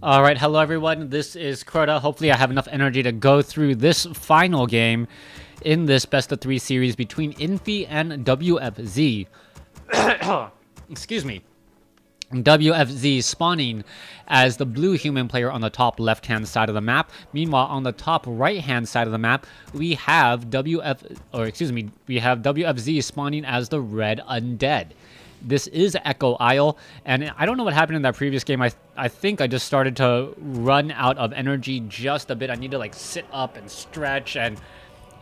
All right, hello everyone. This is Crota. Hopefully, I have enough energy to go through this final game in this best of 3 series between Infi and WFZ. Excuse me. WFZ spawning as the blue human player on the top left-hand side of the map. Meanwhile, on the top right-hand side of the map, we have WFZ spawning as the red undead. This is Echo Isle, and I don't know what happened in that previous game. I think I just started to run out of energy just a bit. I need to like sit up and stretch and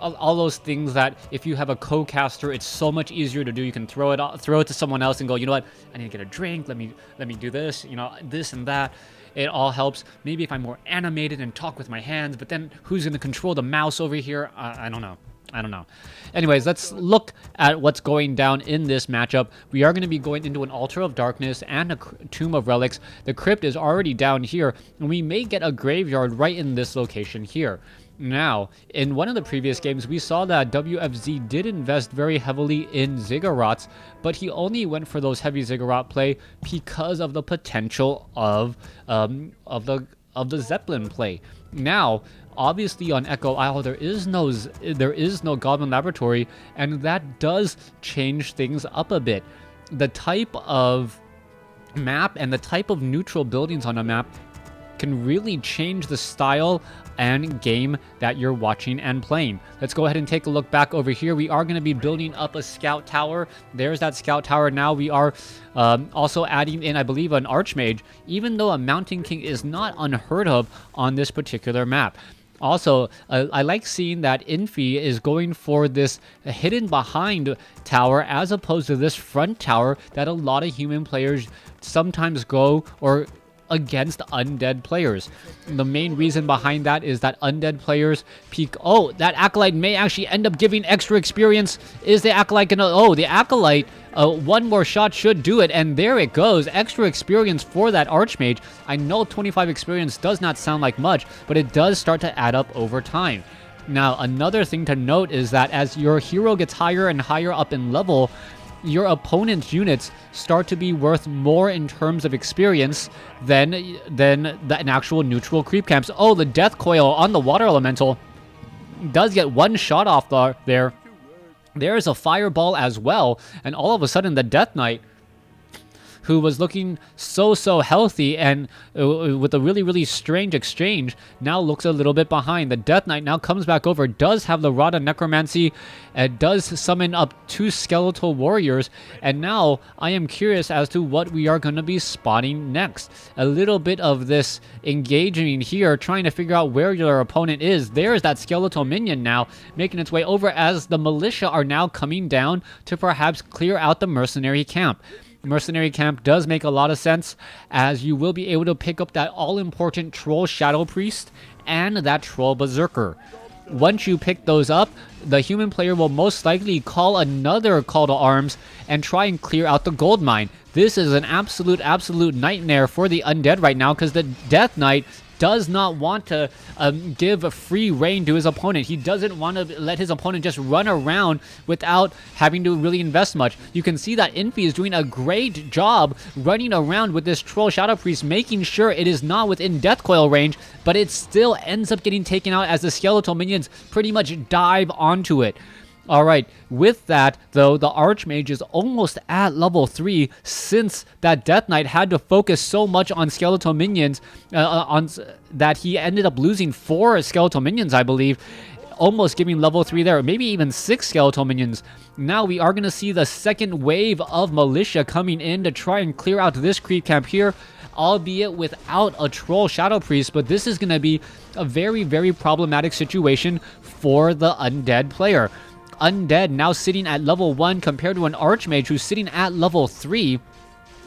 all those things that if you have a co-caster, it's so much easier to do. You can throw it to someone else and go, you know what? I need to get a drink. Let me do this. You know, this and that. It all helps. Maybe if I'm more animated and talk with my hands, but then who's going to control the mouse over here? I don't know. Anyways, let's look at what's going down in this matchup. We are going to be going into an Altar of Darkness and a Tomb of Relics. The crypt is already down here, and we may get a graveyard right in this location here. Now, in one of the previous games, we saw that WFZ did invest very heavily in Ziggurats, but he only went for those heavy Ziggurat play because of the potential of the Zeppelin play. Now, obviously on Echo Isle there is no Goblin Laboratory, and that does change things up a bit. The type of map and the type of neutral buildings on a map can really change the style and game that you're watching and playing. Let's go ahead and take a look back over here. We are going to be building up a scout tower. There's that scout tower. Now we are also adding in, I believe, an Archmage, even though a Mountain King is not unheard of on this particular map. Also, I like seeing that Infi is going for this hidden behind tower as opposed to this front tower that a lot of human players sometimes go or against undead players. The main reason behind that is that undead players peek. Oh, that Acolyte may actually end up giving extra experience. Is the Acolyte gonna... Oh, the Acolyte, one more shot should do it, and there it goes. Extra experience for that Archmage. I know 25 experience does not sound like much, but it does start to add up over time. Now, another thing to note is that as your hero gets higher and higher up in level, your opponent's units start to be worth more in terms of experience than an actual neutral creep camps. Oh, the Death Coil on the Water Elemental does get one shot off there. There is a Fireball as well, and all of a sudden the Death Knight, who was looking so healthy and with a really strange exchange, now looks a little bit behind. The Death Knight now comes back over, does have the Rod of Necromancy, does summon up 2 Skeletal Warriors, and now I am curious as to what we are going to be spotting next. A little bit of this engaging here, trying to figure out where your opponent is. There's that Skeletal Minion now, making its way over as the Militia are now coming down to perhaps clear out the Mercenary Camp. Mercenary Camp does make a lot of sense, as you will be able to pick up that all-important Troll Shadow Priest and that Troll Berserker. Once you pick those up, the human player will most likely call another Call to Arms and try and clear out the gold mine. This is an absolute nightmare for the undead right now, because the Death Knight does not want to give a free reign to his opponent. He doesn't want to let his opponent just run around without having to really invest much. You can see that Infi is doing a great job running around with this Troll Shadow Priest, making sure it is not within Death Coil range, but it still ends up getting taken out as the skeletal minions pretty much dive onto it. Alright, with that, though, the Archmage is almost at level 3, since that Death Knight had to focus so much on Skeletal Minions, that he ended up losing 4 Skeletal Minions, I believe, almost giving level 3 there, maybe even 6 Skeletal Minions. Now we are going to see the second wave of Militia coming in to try and clear out this creep camp here, albeit without a Troll Shadow Priest, but this is going to be a very problematic situation for the undead player. Undead now sitting at level 1 compared to an Archmage who's sitting at level 3.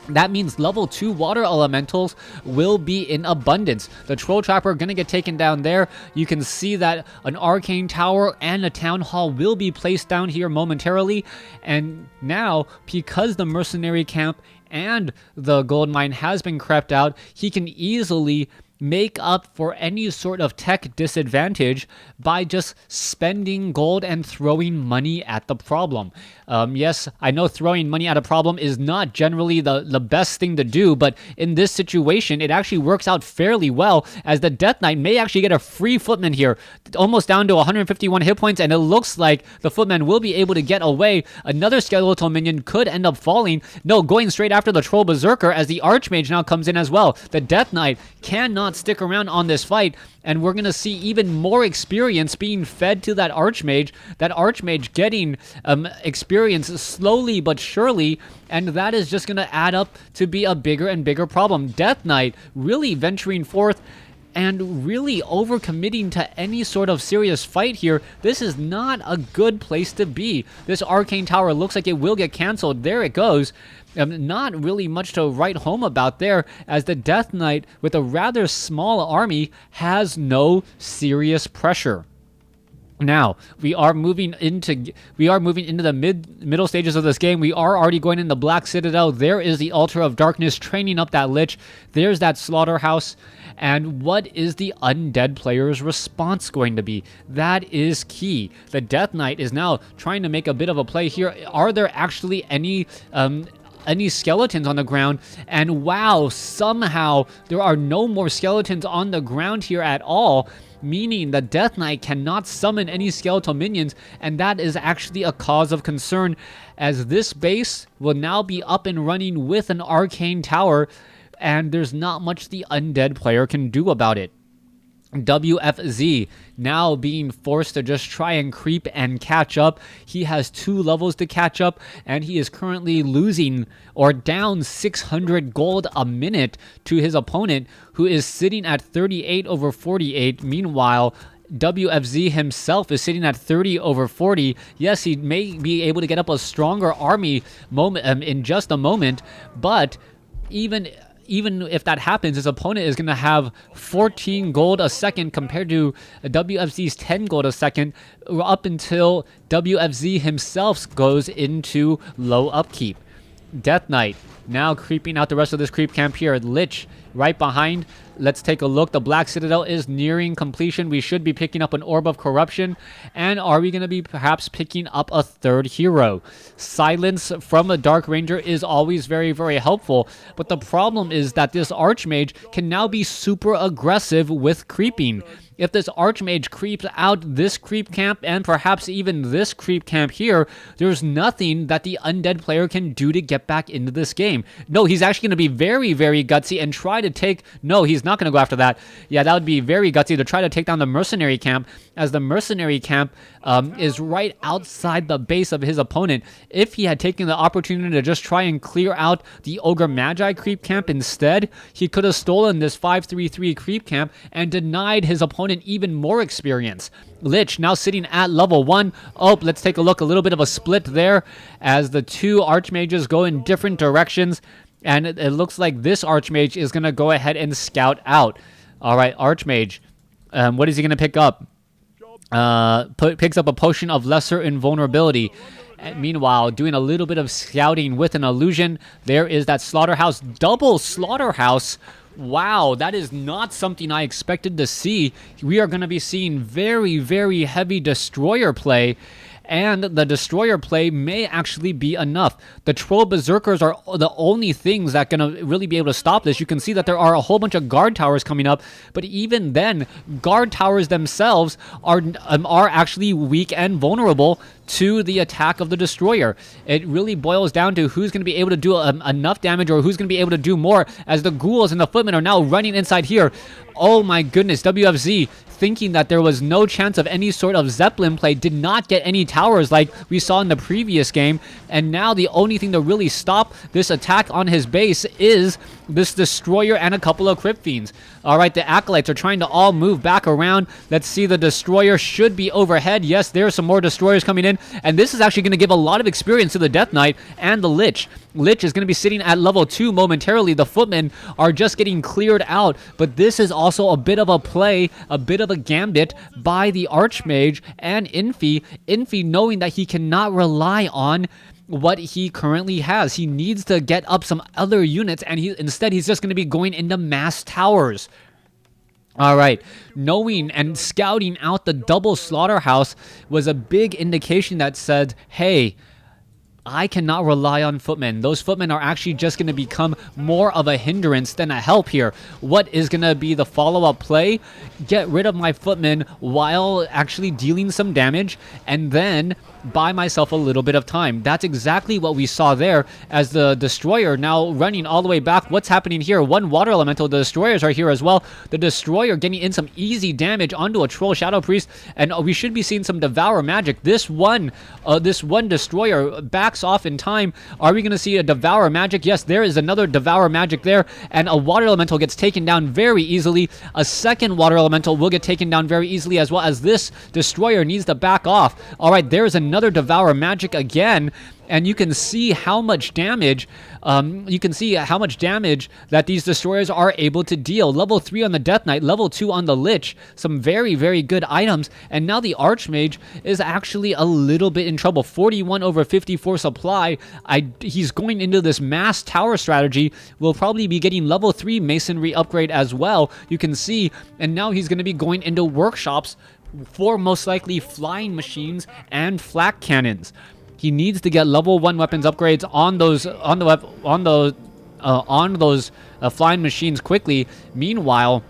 That means level 2 water elementals will be in abundance. The Troll Trapper going to get taken down there. You can see that an Arcane Tower and a Town Hall will be placed down here momentarily. And now, because the Mercenary Camp and the Gold Mine has been crept out, he can easily make up for any sort of tech disadvantage by just spending gold and throwing money at the problem. Yes, I know throwing money at a problem is not generally the best thing to do, but in this situation, it actually works out fairly well, as the Death Knight may actually get a free footman here, almost down to 151 hit points, and it looks like the footman will be able to get away. Another skeletal minion could end up falling. No, going straight after the Troll Berserker, as the Archmage now comes in as well. The Death Knight cannot stick around on this fight, and we're going to see even more experience being fed to that Archmage. That Archmage getting experience slowly but surely, and that is just going to add up to be a bigger and bigger problem. Death Knight really venturing forth and really overcommitting to any sort of serious fight here. This is not a good place to be. This Arcane Tower looks like it will get canceled. There it goes. Not really much to write home about there, as the Death Knight, with a rather small army, has no serious pressure. Now, we are moving into the middle stages of this game. We are already going in the Black Citadel. There is the Altar of Darkness training up that Lich. There's that Slaughterhouse. And what is the undead player's response going to be? That is key. The Death Knight is now trying to make a bit of a play here. Are there actually any skeletons on the ground? And wow, somehow there are no more skeletons on the ground here at all, meaning the Death Knight cannot summon any skeletal minions, and that is actually a cause of concern, as this base will now be up and running with an Arcane Tower, and there's not much the undead player can do about it. WFZ now being forced to just try and creep and catch up. He has 2 levels to catch up, and he is currently losing or down 600 gold a minute to his opponent, who is sitting at 38 over 48. Meanwhile, WFZ himself is sitting at 30 over 40. Yes, he may be able to get up a stronger army in just a moment, but even if that happens, his opponent is going to have 14 gold a second compared to WFZ's 10 gold a second, up until WFZ himself goes into low upkeep. Death Knight now creeping out the rest of this creep camp here. Lich right behind. Let's take a look. The Black Citadel is nearing completion. We should be picking up an Orb of Corruption. And are we going to be perhaps picking up a third hero? Silence from a Dark Ranger is always very, very helpful. But the problem is that this Archmage can now be super aggressive with creeping. If this Archmage creeps out this creep camp and perhaps even this creep camp here, there's nothing that the undead player can do to get back into this game. No, he's actually going to be very, very gutsy and try to take... No, he's not going to go after that. Yeah, that would be very gutsy to try to take down the Mercenary camp, as the Mercenary camp is right outside the base of his opponent. If he had taken the opportunity to just try and clear out the Ogre Magi creep camp instead, he could have stolen this 5-3-3 creep camp and denied his opponent even more experience. Lich now sitting at level 1. Oh, let's take a look. A little bit of a split there as the 2 Archmages go in different directions. And it looks like this Archmage is going to go ahead and scout out. All right, Archmage. What is he going to pick up? Picks up a Potion of Lesser Invulnerability. And meanwhile, doing a little bit of scouting with an illusion. There is that Slaughterhouse. Double Slaughterhouse. Wow, that is not something I expected to see. We are going to be seeing very, very heavy Destroyer play. And the Destroyer play may actually be enough. The Troll Berserkers are the only things that are going to really be able to stop this. You can see that there are a whole bunch of guard towers coming up, but even then, guard towers themselves are actually weak and vulnerable to the attack of the Destroyer. It really boils down to who's going to be able to do enough damage, or who's going to be able to do more, as the Ghouls and the Footmen are now running inside here. Oh my goodness, WFZ, thinking that there was no chance of any sort of Zeppelin play, did not get any towers like we saw in the previous game, and now the only thing to really stop this attack on his base is this Destroyer and a couple of Crypt Fiends. Alright, the Acolytes are trying to all move back around. Let's see, the Destroyer should be overhead. Yes, there are some more Destroyers coming in, and this is actually going to give a lot of experience to the Death Knight and the Lich. Lich is going to be sitting at level 2 momentarily. The Footmen are just getting cleared out, but this is also a bit of a play, a bit of a gambit by the Archmage and Infi. Infi knowing that he cannot rely on what he currently has. He needs to get up some other units, and instead he's just going to be going into mass towers. All right, knowing and scouting out the double slaughterhouse was a big indication that said, hey, I cannot rely on footmen. Those footmen are actually just going to become more of a hindrance than a help here. What is going to be the follow-up play? Get rid of my footmen while actually dealing some damage, and then buy myself a little bit of time. That's exactly what we saw there as the destroyer now running all the way back. What's happening here? One water elemental. The destroyers are here as well. The destroyer getting in some easy damage onto a troll shadow priest, and we should be seeing some devour magic. This one destroyer backs off in time. Are we going to see a devour magic? Yes, there is another devour magic there, and a water elemental gets taken down very easily. A second water elemental will get taken down very easily, as well as this destroyer needs to back off. All right, there's another devour magic again, and you can see how much damage that these destroyers are able to deal. Level 3 on the Death Knight, level 2 on the Lich, some very, very good items, and now the Archmage is actually a little bit in trouble. 41 over 54 supply. He's going into this mass tower strategy. We'll probably be getting level 3 masonry upgrade as well, you can see, and now he's going to be going into workshops for most likely flying machines and flak cannons. He needs to get level 1 weapons upgrades on those flying machines quickly. Meanwhile,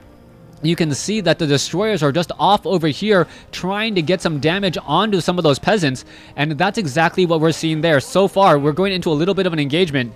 you can see that the destroyers are just off over here trying to get some damage onto some of those peasants, and that's exactly what we're seeing there. So far, we're going into a little bit of an engagement.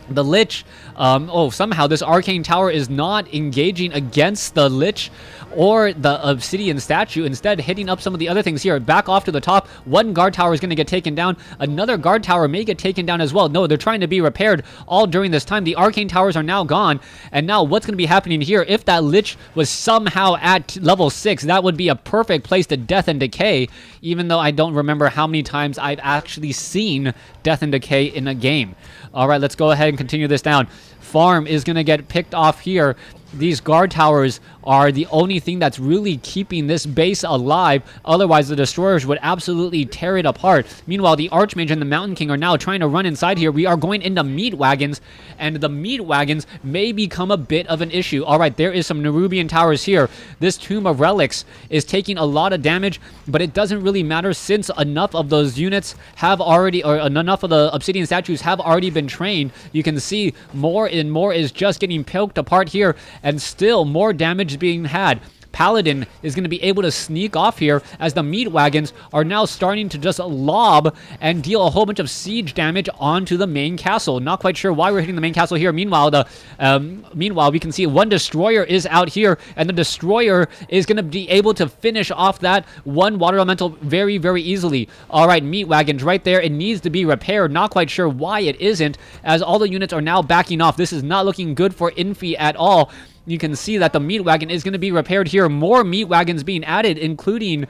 The Lich, somehow this arcane tower is not engaging against the Lich or the obsidian statue, instead hitting up some of the other things here. Back off to the top. One guard tower is going to get taken down. Another guard tower may get taken down as well. No, they're trying to be repaired all during this time. The arcane towers are now gone, and now what's going to be happening here? If that Lich was somehow at level 6, that would be a perfect place to death and decay, even though I don't remember how many times I've actually seen death and decay in a game. All right, let's go ahead and continue this down. Farm is going to get picked off here. These guard towers are the only thing that's really keeping this base alive. Otherwise, the destroyers would absolutely tear it apart. Meanwhile, the Archmage and the Mountain King are now trying to run inside here. We are going into meat wagons, and the meat wagons may become a bit of an issue. All right, there is some Nerubian towers here. This Tomb of Relics is taking a lot of damage, but it doesn't really matter since enough of those units have already, or enough of the obsidian statues have already been trained. You can see more and more is just getting poked apart here, and still more damage being had. Paladin is going to be able to sneak off here as the meat wagons are now starting to just lob and deal a whole bunch of siege damage onto the main castle. Not quite sure why we're hitting the main castle here. Meanwhile, we can see one destroyer is out here, and the destroyer is going to be able to finish off that one water elemental very, very easily. All right, meat wagons right there. It needs to be repaired. Not quite sure why it isn't, as all the units are now backing off. This is not looking good for Infi at all. You can see that the meat wagon is going to be repaired here. More meat wagons being added, including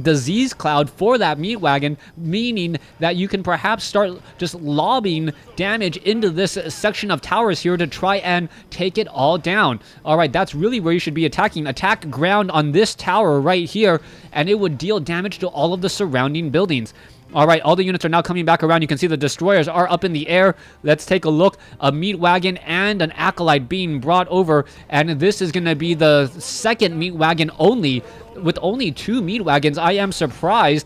disease cloud for that meat wagon, meaning that you can perhaps start just lobbing damage into this section of towers here to try and take it all down. All right, that's really where you should be attacking. Attack ground on this tower right here, and it would deal damage to all of the surrounding buildings. All right, all the units are now coming back around. You can see the destroyers are up in the air. Let's take a look. A meat wagon and an acolyte being brought over, and this is going to be the second meat wagon only. With only 2 meat wagons, I am surprised.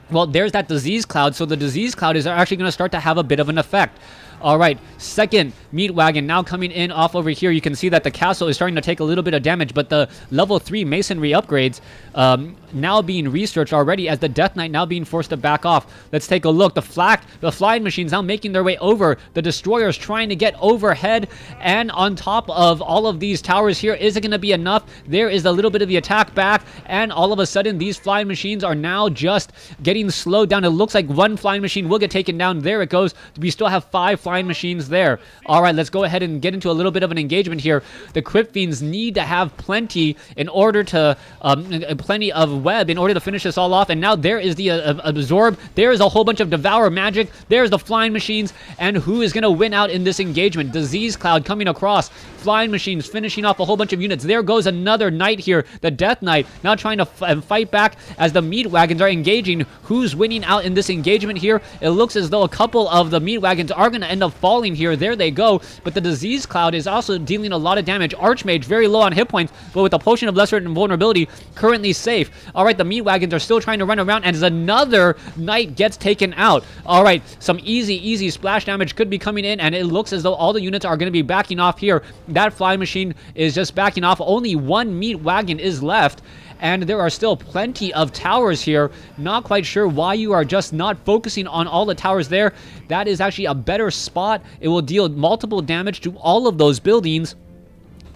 Well, there's that disease cloud, so the disease cloud is actually going to start to have a bit of an effect. All right, second meat wagon now coming in off over here. You can see that the castle is starting to take a little bit of damage, but the level 3 masonry upgrades now being researched already, as the Death Knight now being forced to back off. Let's take a look. The flying machines now making their way over. The destroyers trying to get overhead, and on top of all of these towers here. Is it going to be enough? There is a little bit of the attack back, and all of a sudden these flying machines are now just getting slowed down. It looks like one flying machine will get taken down. There it goes. We still have 5 flying machines there. All right, let's go ahead and get into a little bit of an engagement here. The Crypt Fiends need to have plenty in order to plenty of web in order to finish this all off. And now there is the absorb. There is a whole bunch of devour magic. There's the flying machines, and who is going to win out in this engagement? Disease cloud coming across. Flying machines finishing off a whole bunch of units. There goes another knight here, the Death Knight, now trying to fight back as the meat wagons are engaging. Who's winning out in this engagement here? It looks as though a couple of the meat wagons are going to end up falling here. There they go. But the disease cloud is also dealing a lot of damage. Archmage very low on hit points, but with a potion of lesser invulnerability, currently safe. All right, the meat wagons are still trying to run around, and as another knight gets taken out. All right, some easy splash damage could be coming in, and it looks as though all the units are going to be backing off here. That flying machine is just backing off. Only one meat wagon is left, and there are still plenty of towers here. Not quite sure why you are just not focusing on all the towers there. That is actually a better spot. It will deal multiple damage to all of those buildings,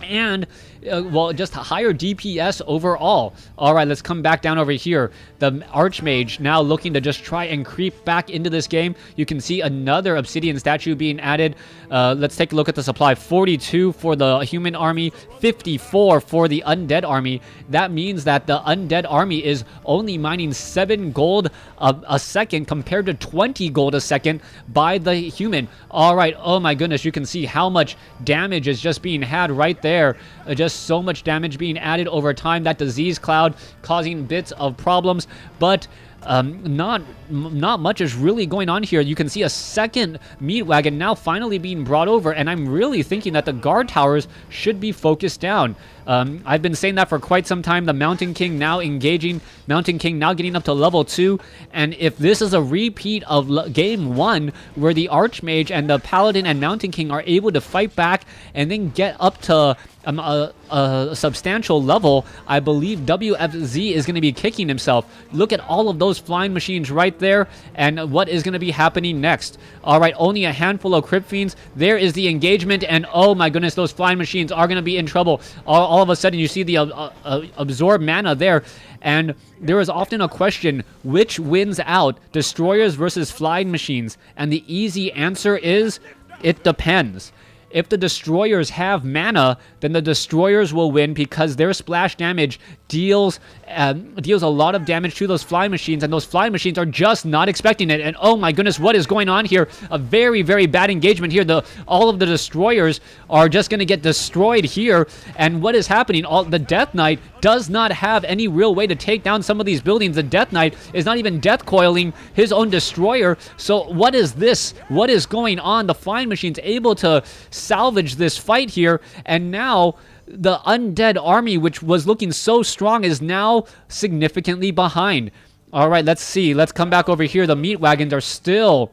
and well, just higher DPS overall. All right, let's come back down over here. The Archmage now looking to just try and creep back into this game. You can see another Obsidian statue being added. Let's take a look at the supply. 42 for the human army, 54 for the undead army. That means that the undead army is only mining 7 gold a second compared to 20 gold a second by the human. All right, oh my goodness, you can see how much damage is just being had right there. Just so much damage being added over time. That disease cloud causing bits of problems, but not much is really going on here. You can see a second meat wagon now finally being brought over, and I'm really thinking that the guard towers should be focused down. I've been saying that for quite some time. The Mountain King now engaging, Mountain King now getting up to level 2, and if this is a repeat of game 1 where the Archmage and the Paladin and Mountain King are able to fight back and then get up to a substantial level, I believe WFZ is going to be kicking himself. Look at all of those flying machines right there, and what is going to be happening next. All right, only a handful of Crypt Fiends. There is the engagement, and oh my goodness, those flying machines are going to be in trouble. All of a sudden, you see the absorb mana there, and there is often a question, which wins out, destroyers versus flying machines? And the easy answer is, it depends. If the destroyers have mana, then the destroyers will win because their splash damage deals a lot of damage to those flying machines, and those flying machines are just not expecting it. And oh my goodness, what is going on here? A very, very bad engagement here. All of the destroyers are just going to get destroyed here. And what is happening? The Death Knight does not have any real way to take down some of these buildings. The Death Knight is not even death coiling his own destroyer. So what is this? What is going on? The flying machine's able to salvage this fight here, and now the undead army, which was looking so strong, is now significantly behind. All right, let's see. Let's come back over here. The meat wagons are still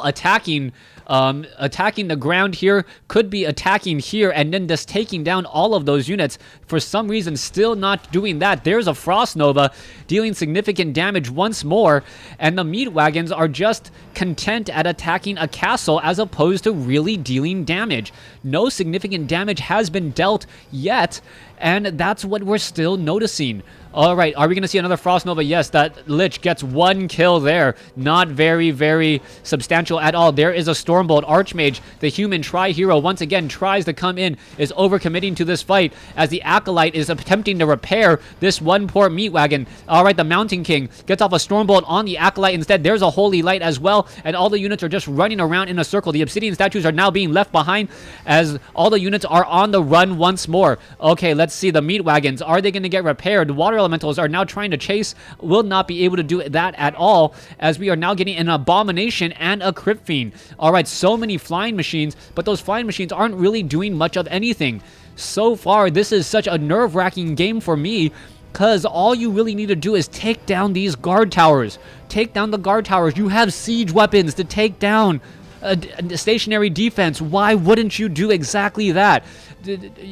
attacking the ground here. Could be attacking here and then just taking down all of those units. For some reason, still not doing that. There's a Frost Nova dealing significant damage once more, and the meat wagons are just content at attacking a castle as opposed to really dealing damage. No significant damage has been dealt yet, and that's what we're still noticing. All right, are we going to see another Frost Nova? Yes, that Lich gets 1 kill there. Not very, very substantial at all. There is a Stormbolt. Archmage, the human tri-hero, once again tries to come in, is overcommitting to this fight as the Acolyte is attempting to repair this one poor meat wagon. All right, the Mountain King gets off a Stormbolt on the Acolyte instead. There's a Holy Light as well, and all the units are just running around in a circle. The Obsidian statues are now being left behind as all the units are on the run once more. Okay, let's see the meat wagons. Are they going to get repaired? Water elementals are now trying to chase, will not be able to do that at all, as we are now getting an Abomination and a Crypt Fiend. All right, so many flying machines, but those flying machines aren't really doing much of anything. So far, this is such a nerve-wracking game for me, because all you really need to do is take down these guard towers. Take down the guard towers. You have siege weapons to take down a stationary defense. Why wouldn't you do exactly that?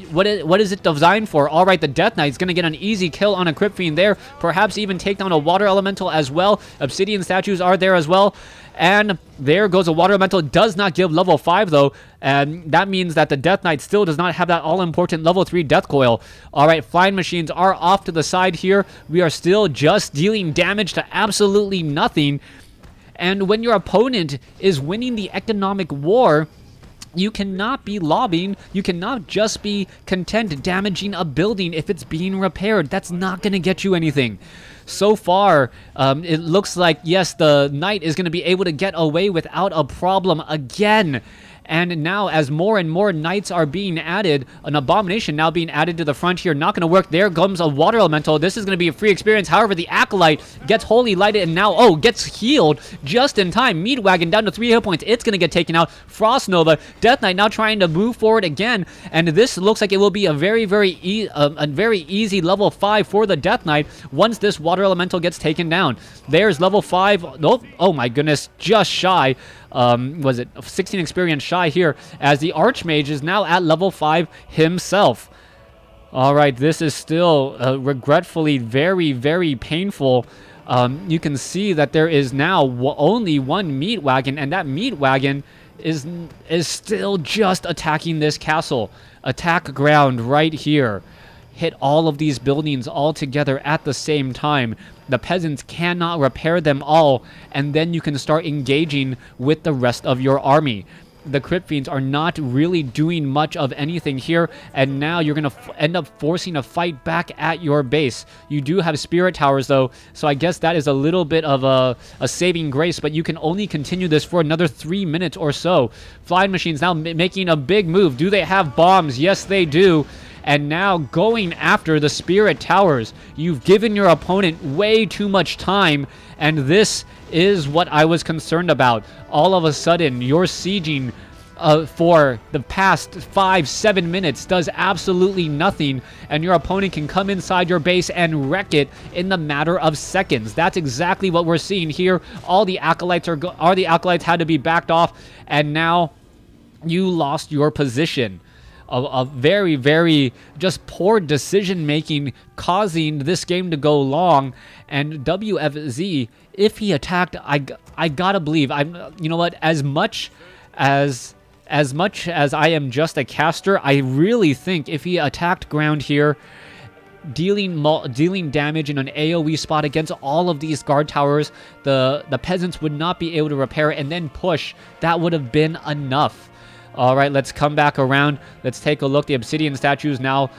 What is it designed for? All right, the Death Knight's going to get an easy kill on a Crypt Fiend there. Perhaps even take down a Water Elemental as well. Obsidian statues are there as well. And there goes a Water Elemental. Does not give level 5 though. And that means that the Death Knight still does not have that all-important level 3 Death Coil. All right, flying machines are off to the side here. We are still just dealing damage to absolutely nothing. And when your opponent is winning the economic war, you cannot be lobbying. You cannot just be content damaging a building if it's being repaired. That's not going to get you anything. So far, it looks like, yes, the Knight is going to be able to get away without a problem again. And now as more and more knights are being added, an abomination now being added to the front here, not going to work. There comes a water elemental. This is going to be a free experience. However, the acolyte gets holy lighted and now, gets healed just in time. Meat Wagon down to 3 hit points. It's going to get taken out. Frost Nova, Death Knight now trying to move forward again, and this looks like it will be a very easy level 5 for the Death Knight once this water elemental gets taken down. There's level 5. Nope. Oh my goodness, just shy. Was it 16 experience shy here, as the Archmage is now at level 5 himself. All right, this is still regretfully very painful. You can see that there is now only one Meat Wagon, and that Meat Wagon is still just attacking this castle. Attack ground right here. Hit all of these buildings all together at the same time. The peasants cannot repair them all, and then you can start engaging with the rest of your army. The Crypt Fiends are not really doing much of anything here, and now you're going to end up forcing a fight back at your base. You do have Spirit Towers, though, so I guess that is a little bit of a saving grace, but you can only continue this for another 3 minutes or so. Flying Machines now making a big move. Do they have bombs? Yes, they do. And now going after the Spirit Towers. You've given your opponent way too much time, and this is what I was concerned about. All of a sudden, your sieging for the past 5-7 minutes does absolutely nothing, and your opponent can come inside your base and wreck it in the matter of seconds. That's exactly what we're seeing here. All the acolytes had to be backed off, and now you lost your position. A very just poor decision making causing this game to go long. And WFZ, if he attacked, I gotta believe, you know what, as much as I am just a caster, I really think if he attacked ground here, dealing damage in an AoE spot against all of these guard towers, the peasants would not be able to repair it, and then push. That would have been enough. All right, let's come back around. Let's take a look. The obsidian statues now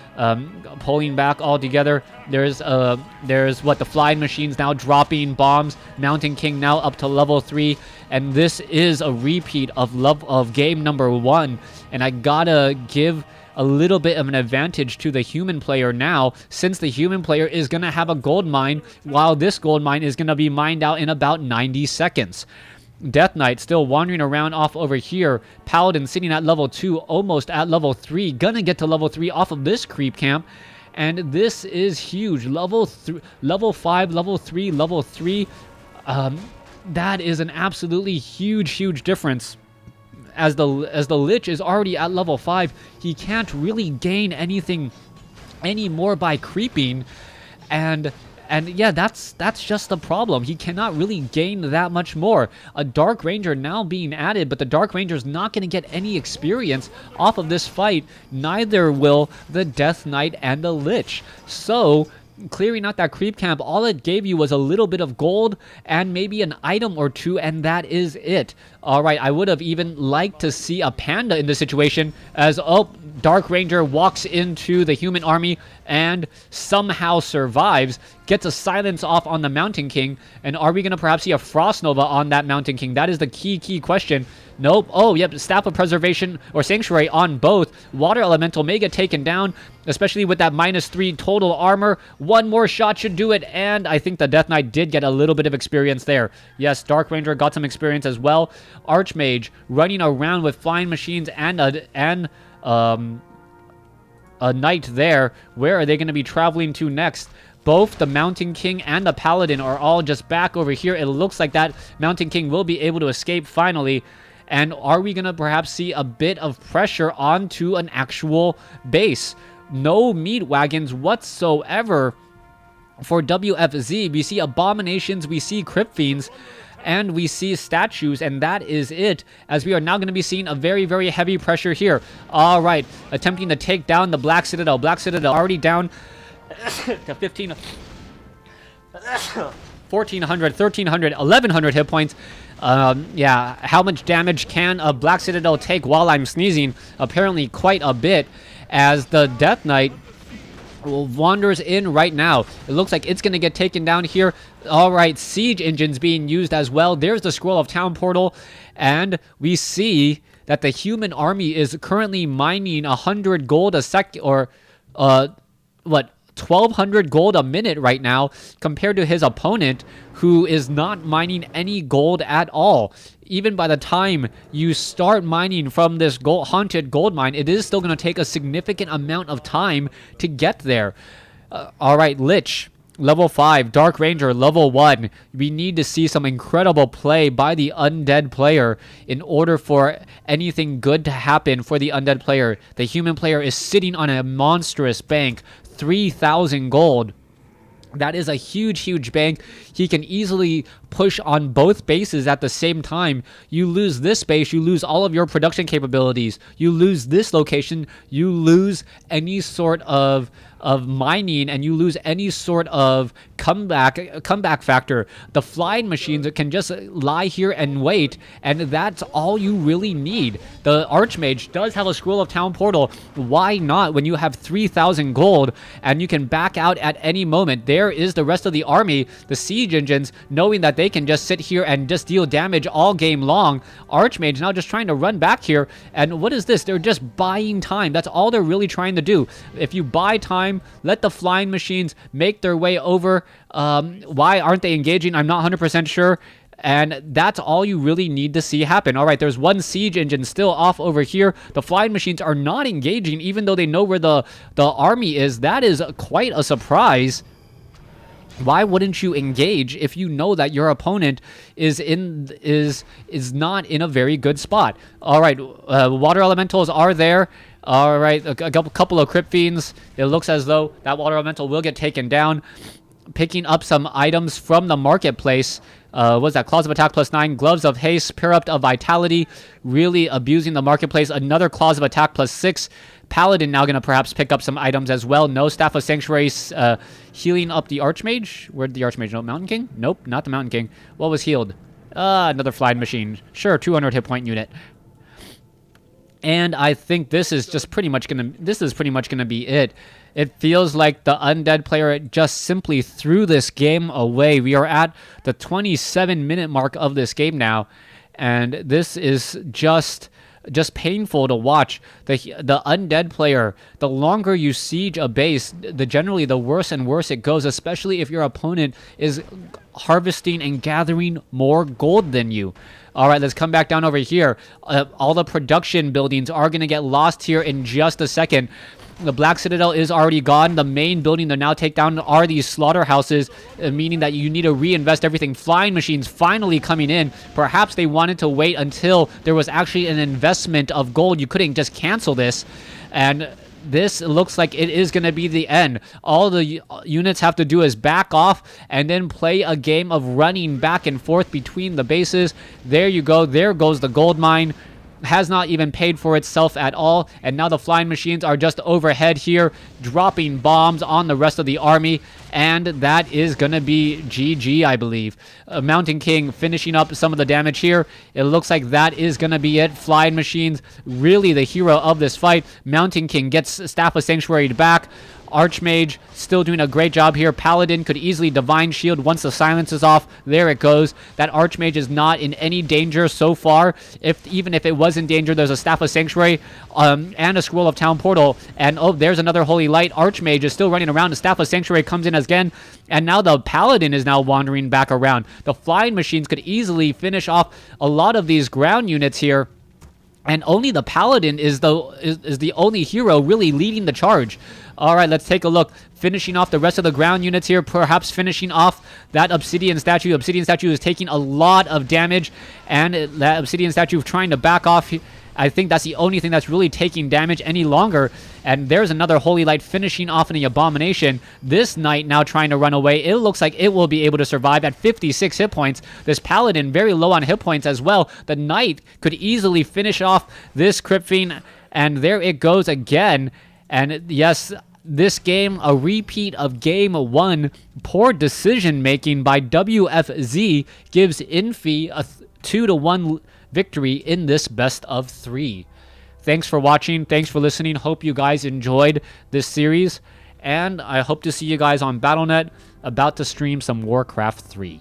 pulling back all together. There's what, the flying machines now dropping bombs. Mountain King now up to level 3, and this is a repeat of game number 1. And I gotta give a little bit of an advantage to the human player now, since the human player is gonna have a gold mine, while this gold mine is gonna be mined out in about 90 seconds. Death Knight still wandering around off over here. Paladin sitting at level 2, almost at level 3. Gonna get to level 3 off of this creep camp. And this is huge. Level 5, level 3, level 3. That is an absolutely huge difference. As the Lich is already at level 5, he can't really gain anything anymore by creeping. And yeah, that's just the problem. He cannot really gain that much more. A Dark Ranger now being added, but the Dark Ranger's not going to get any experience off of this fight. Neither will the Death Knight and the Lich. So clearing out that creep camp, all it gave you was a little bit of gold and maybe an item or two, and that is it. Alright, I would have even liked to see a panda in this situation, as Dark Ranger walks into the human army and somehow survives, gets a silence off on the Mountain King, and are we going to perhaps see a Frost Nova on that Mountain King? That is the key question. Nope. Oh, yep. Staff of Preservation or Sanctuary on both. Water Elemental may get taken down, especially with that -3 total armor. One more shot should do it, and I think the Death Knight did get a little bit of experience there. Yes, Dark Ranger got some experience as well. Archmage running around with flying machines and a knight there. Where are they going to be traveling to next? Both the Mountain King and the Paladin are all just back over here. It looks like that Mountain King will be able to escape finally. And are we going to perhaps see a bit of pressure onto an actual base? No meat wagons whatsoever for WFZ. We see abominations, we see Crypt Fiends, and we see statues, and that is it, as we are now going to be seeing a very heavy pressure here. All right, attempting to take down the Black Citadel. Black Citadel already down to 1,400, 1,300, 1,100 hit points. Yeah, how much damage can a Black Citadel take while I'm sneezing? Apparently quite a bit, as the Death Knight wanders in right now. It looks like it's going to get taken down here. All right, siege engines being used as well. There's the Scroll of Town portal, and we see that the human army is currently mining 100 gold a sec, or what, 1200 gold a minute right now, compared to his opponent, who is not mining any gold at all. Even by the time you start mining from this haunted gold mine, it is still going to take a significant amount of time to get there. All right, Lich, level 5, Dark Ranger, level 1. We need to see some incredible play by the undead player in order for anything good to happen for the undead player. The human player is sitting on a monstrous bank, 3,000 gold. That is a huge, huge bank. He can easily push on both bases at the same time. You lose this base, you lose all of your production capabilities. You lose this location, you lose any sort of mining, and you lose any sort of comeback factor. The flying machines can just lie here and wait, and that's all you really need. The Archmage does have a Scroll of Town Portal. Why not when you have 3,000 gold and you can back out at any moment? There is the rest of the army, the siege engines, knowing that they can just sit here and just deal damage all game long. Archmage now just trying to run back here, and what is this? They're just buying time. That's all they're really trying to do. If you buy time, let the flying machines make their way over. Why aren't they engaging? I'm not 100% sure. And that's all you really need to see happen. All right, there's one siege engine still off over here. The flying machines are not engaging, even though they know where the army is. That is quite a surprise. Why wouldn't you engage if you know that your opponent is not in a very good spot? All right, water elementals are there. All right, a couple of Crypt Fiends. It looks as though that water elemental will get taken down. Picking up some items from the marketplace. What's that? Claws of Attack +9, Gloves of Haste, Pyramid of Vitality. Really abusing the marketplace. Another Claws of Attack +6. Paladin now going to perhaps pick up some items as well. No Staff of Sanctuary, healing up the Archmage. Where'd the Archmage go? Mountain King? Nope, not the Mountain King. What was healed? Another flying machine. Sure, 200 hit point unit. And I think this is pretty much gonna be it. It feels like the undead player just simply threw this game away. We are at the 27-minute mark of this game now, and this is just painful to watch. The undead player, the longer you siege a base, generally the worse and worse it goes, especially if your opponent is harvesting and gathering more gold than you. All right, let's come back down over here. All the production buildings are going to get lost here in just a second. The Black Citadel is already gone. The main building they'll now take down are these slaughterhouses, meaning that you need to reinvest everything. Flying machines finally coming in. Perhaps they wanted to wait until there was actually an investment of gold. You couldn't just cancel this. And this looks like it is going to be the end. All the units have to do is back off and then play a game of running back and forth between the bases. There you go. There goes the gold mine. Has not even paid for itself at all, and now the flying machines are just overhead here, dropping bombs on the rest of the army, and that is gonna be GG, I believe. Mountain King finishing up some of the damage here. It looks like that is gonna be it. Flying machines, really the hero of this fight. Mountain King gets Staff of Sanctuary back. Archmage still doing a great job here. Paladin could easily Divine Shield once the silence is off. There it goes. That Archmage is not in any danger so far. Even if it was in danger, there's a Staff of Sanctuary and a Scroll of Town Portal. And oh, there's another Holy Light. Archmage is still running around. The Staff of Sanctuary comes in again. And now the Paladin is now wandering back around. The flying machines could easily finish off a lot of these ground units here. And only the Paladin is the only hero really leading the charge. All right, let's take a look. Finishing off the rest of the ground units here, perhaps finishing off that Obsidian Statue. Obsidian Statue is taking a lot of damage, and that Obsidian Statue trying to back off. I think that's the only thing that's really taking damage any longer. And there's another Holy Light finishing off in the Abomination. This Knight now trying to run away. It looks like it will be able to survive at 56 hit points. This Paladin very low on hit points as well. The Knight could easily finish off this Crypt Fiend, and there it goes again. And yes, this game, a repeat of Game 1. Poor decision-making by WFZ gives Infi a 2-1 victory in this best of 3. Thanks for watching. Thanks for listening. Hope you guys enjoyed this series. And I hope to see you guys on Battle.net, about to stream some WarCraft 3.